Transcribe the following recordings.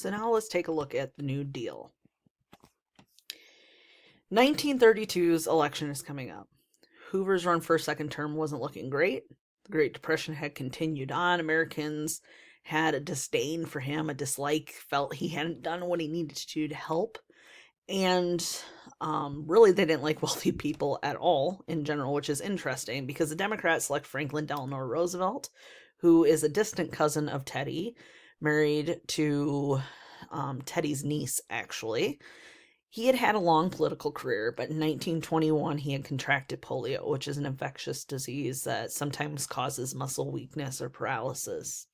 So now let's take a look at the New Deal. 1932's election is coming up. Hoover's run for a second term wasn't looking great. The Great Depression had continued on. Americans had a disdain for him, a dislike, felt he hadn't done what he needed to do to help. And really, they didn't like wealthy people at all in general, which is interesting because the Democrats select Franklin Delano Roosevelt, who is a distant cousin of Teddy, married to Teddy's niece, actually. He had had a long political career, but in 1921 he had contracted polio, which is an infectious disease that sometimes causes muscle weakness or paralysis.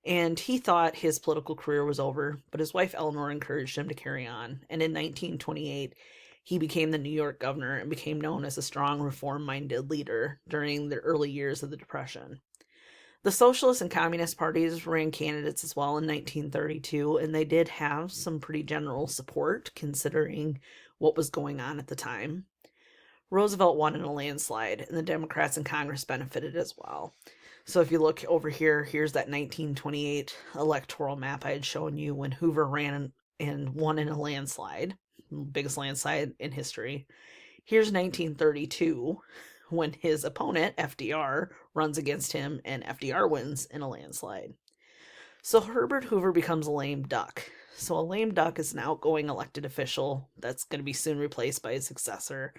And he thought his political career was over, but his wife Eleanor encouraged him to carry on. And in 1928, he became the New York governor and became known as a strong reform-minded leader during the early years of the Depression. The Socialist and Communist parties ran candidates as well in 1932, and they did have some pretty general support considering what was going on at the time. Roosevelt won in a landslide, and the Democrats in Congress benefited as well. So if you look over here, here's that 1928 electoral map I had shown you when Hoover ran and won in a landslide, biggest landslide in history. Here's 1932 when his opponent, FDR, runs against him and FDR wins in a landslide. So Herbert Hoover becomes a lame duck. So a lame duck is an outgoing elected official that's going to be soon replaced by his successor.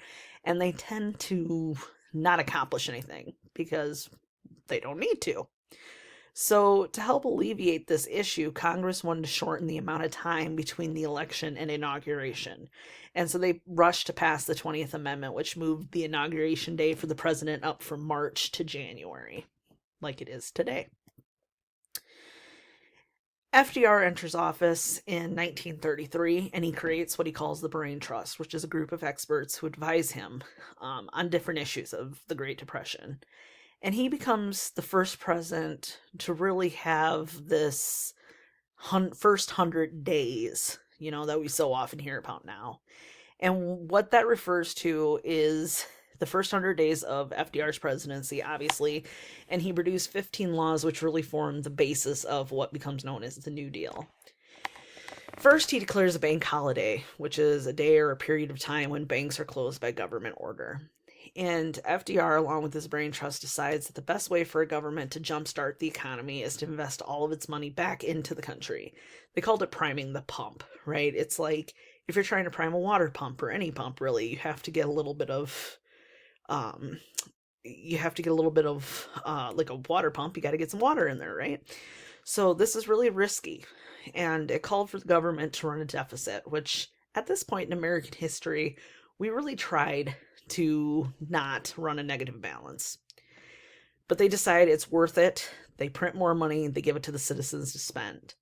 And they tend to not accomplish anything because they don't need to. So to help alleviate this issue, Congress wanted to shorten the amount of time between the election and inauguration. And so they rushed to pass the 20th Amendment, which moved the inauguration day for the president up from March to January, like it is today. FDR enters office in 1933, and he creates what he calls the Brain Trust, which is a group of experts who advise him on different issues of the Great Depression. And he becomes the first president to really have this first 100 days, that we so often hear about now. And what that refers to is the first 100 days of FDR's presidency, obviously, and he produced 15 laws which really form the basis of what becomes known as the New Deal. First, he declares a bank holiday, which is a day or a period of time when banks are closed by government order. And FDR, along with his brain trust, decides that the best way for a government to jumpstart the economy is to invest all of its money back into the country. They called it priming the pump, right? It's like if you're trying to prime a water pump or any pump, really, you have to get a little bit of, like a water pump. You got to get some water in there, right? So this is really risky, and it called for the government to run a deficit, which at this point in American history, we really tried to not run a negative balance. But they decide it's worth it. They print more money, they give it to the citizens to spend.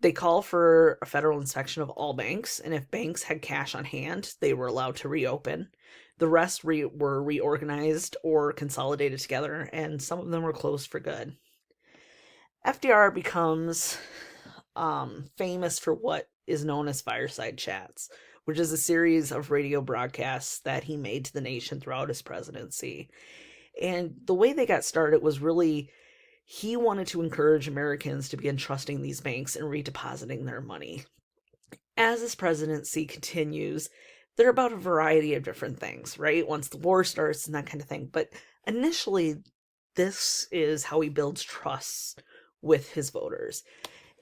They call for a federal inspection of all banks, and if banks had cash on hand, they were allowed to reopen. The rest were reorganized or consolidated together, and some of them were closed for good. FDR becomes famous for what is known as fireside chats, which is a series of radio broadcasts that he made to the nation throughout his presidency. And the way they got started was really, he wanted to encourage Americans to begin trusting these banks and redepositing their money. As his presidency continues, they're about a variety of different things, right? Once the war starts and that kind of thing. But initially, this is how he builds trust with his voters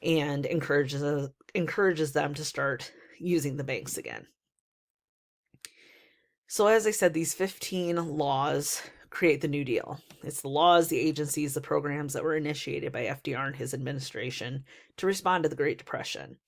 and encourages them to start using the banks again. So as I said, these 15 laws create the New Deal. It's the laws, the agencies, the programs that were initiated by FDR and his administration to respond to the Great Depression.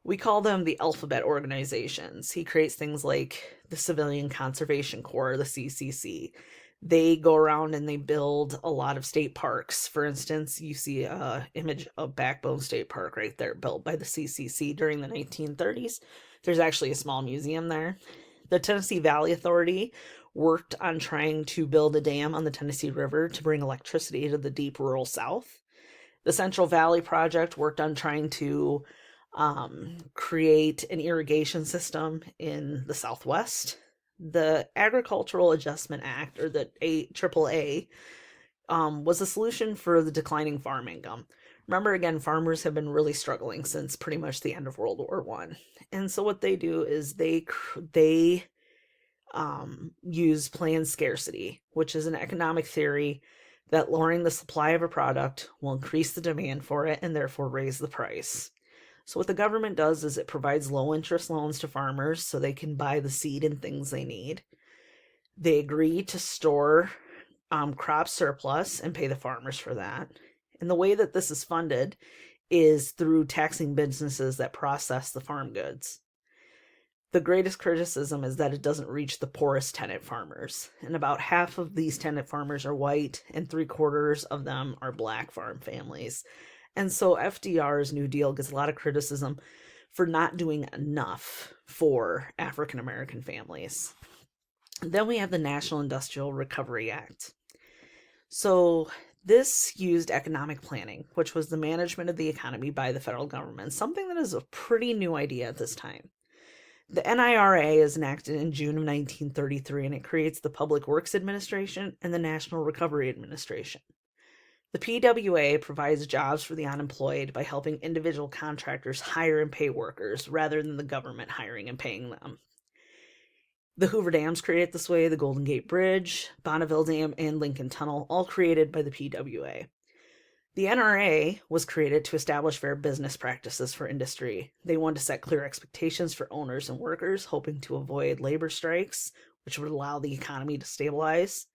We call them the alphabet organizations. He creates things like the Civilian Conservation Corps, the CCC. They go around and they build a lot of state parks. For instance, you see an image of Backbone State Park right there, built by the CCC during the 1930s. There's actually a small museum there. The Tennessee Valley Authority worked on trying to build a dam on the Tennessee River to bring electricity to the deep rural South. The Central Valley Project worked on trying to create an irrigation system in the Southwest. The Agricultural Adjustment Act, or the AAA, was a solution for the declining farm income. Remember, again, farmers have been really struggling since pretty much the end of World War One, and so what they do is they use planned scarcity, which is an economic theory that lowering the supply of a product will increase the demand for it and therefore raise the price. So, what the government does is it provides low interest loans to farmers so they can buy the seed and things they need. They agree to store crop surplus and pay the farmers for that. And the way that this is funded is through taxing businesses that process the farm goods. The greatest criticism is that it doesn't reach the poorest tenant farmers, and about half of these tenant farmers are white, and 3/4 of them are black farm families. And so FDR's New Deal gets a lot of criticism for not doing enough for African American families. Then we have the National Industrial Recovery Act. So this used economic planning, which was the management of the economy by the federal government, something that is a pretty new idea at this time. The NIRA is enacted in June of 1933, and it creates the Public Works Administration and the National Recovery Administration. The PWA provides jobs for the unemployed by helping individual contractors hire and pay workers rather than the government hiring and paying them. The Hoover Dam's created this way, the Golden Gate Bridge, Bonneville Dam, and Lincoln Tunnel, all created by the PWA. The NRA was created to establish fair business practices for industry. They wanted to set clear expectations for owners and workers, hoping to avoid labor strikes, which would allow the economy to stabilize.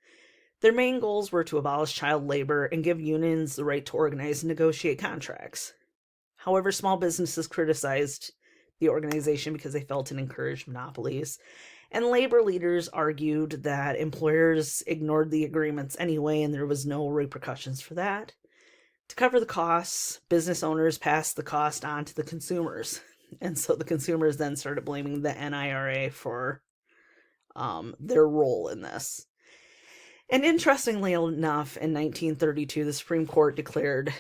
Their main goals were to abolish child labor and give unions the right to organize and negotiate contracts. However, small businesses criticized the organization because they felt it encouraged monopolies, and labor leaders argued that employers ignored the agreements anyway and there was no repercussions for that. To cover the costs, business owners passed the cost on to the consumers. And so the consumers then started blaming the NIRA for their role in this. And interestingly enough, in 1932, the Supreme Court declared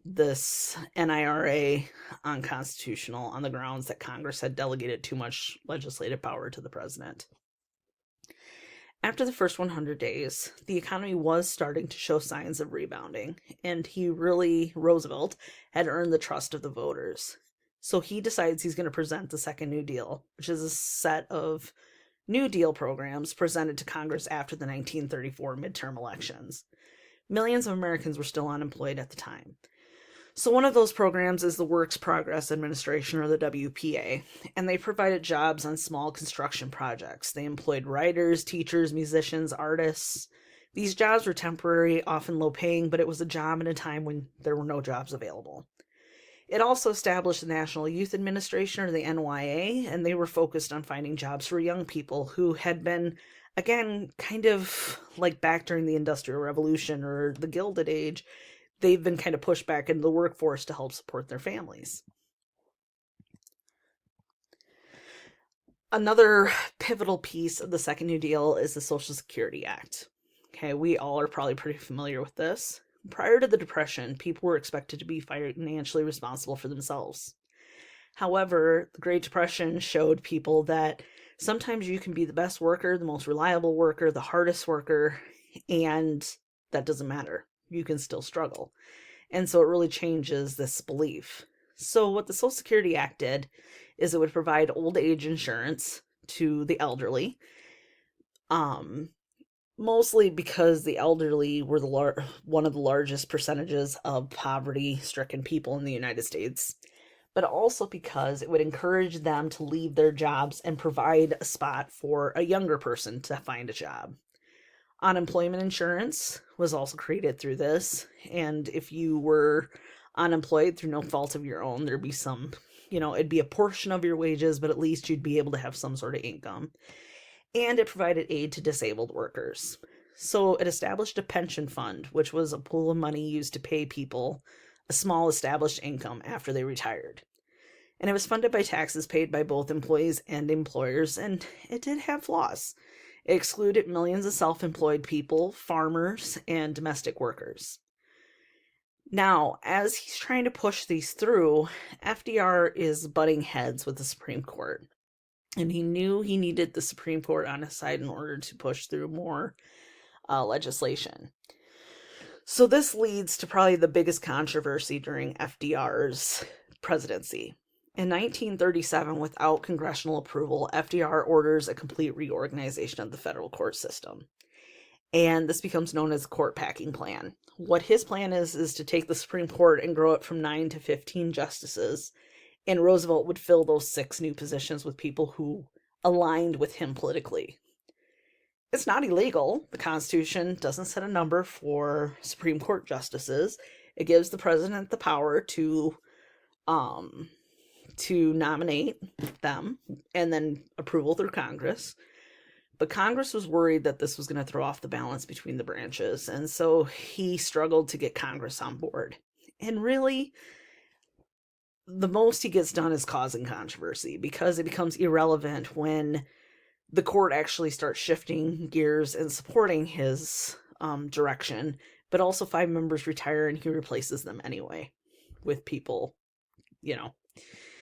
this NIRA unconstitutional on the grounds that Congress had delegated too much legislative power to the president. After the first 100 days, the economy was starting to show signs of rebounding, and Roosevelt, had earned the trust of the voters. So he decides he's going to present the Second New Deal, which is a set of New Deal programs presented to Congress after the 1934 midterm elections. Millions of Americans were still unemployed at the time. So one of those programs is the Works Progress Administration, or the WPA, and they provided jobs on small construction projects. They employed writers, teachers, musicians, artists. These jobs were temporary, often low paying, but it was a job in a time when there were no jobs available. It also established the National Youth Administration, or the NYA, and they were focused on finding jobs for young people who had been, again, kind of like back during the Industrial Revolution or the Gilded Age. They've been kind of pushed back into the workforce to help support their families. Another pivotal piece of the Second New Deal is the Social Security Act. Okay, we all are probably pretty familiar with this. Prior to the Depression, people were expected to be financially responsible for themselves. However, the Great Depression showed people that sometimes you can be the best worker, the most reliable worker, the hardest worker, and that doesn't matter. You can still struggle. And so it really changes this belief. So what the Social Security Act did is it would provide old age insurance to the elderly, mostly because the elderly were one of the largest percentages of poverty-stricken people in the United States, but also because it would encourage them to leave their jobs and provide a spot for a younger person to find a job. Unemployment insurance was also created through this, and if you were unemployed through no fault of your own, there'd be some, it'd be a portion of your wages, but at least you'd be able to have some sort of income. And it provided aid to disabled workers. So it established a pension fund, which was a pool of money used to pay people a small established income after they retired. And it was funded by taxes paid by both employees and employers, and it did have flaws. It excluded millions of self-employed people, farmers, and domestic workers. Now, as he's trying to push these through, FDR is butting heads with the Supreme Court. And he knew he needed the Supreme Court on his side in order to push through more legislation. So this leads to probably the biggest controversy during FDR's presidency. In 1937, without congressional approval, FDR orders a complete reorganization of the federal court system. And this becomes known as the court packing plan. What his plan is to take the Supreme Court and grow it from 9 to 15 justices. And Roosevelt would fill those 6 new positions with people who aligned with him politically. It's not illegal. The Constitution doesn't set a number for Supreme Court justices. It gives the president the power to nominate them and then approval through Congress. But Congress was worried that this was going to throw off the balance between the branches, and so he struggled to get Congress on board. And really, the most he gets done is causing controversy, because it becomes irrelevant when the court actually starts shifting gears and supporting his direction, but also 5 members retire and he replaces them anyway with people, you know.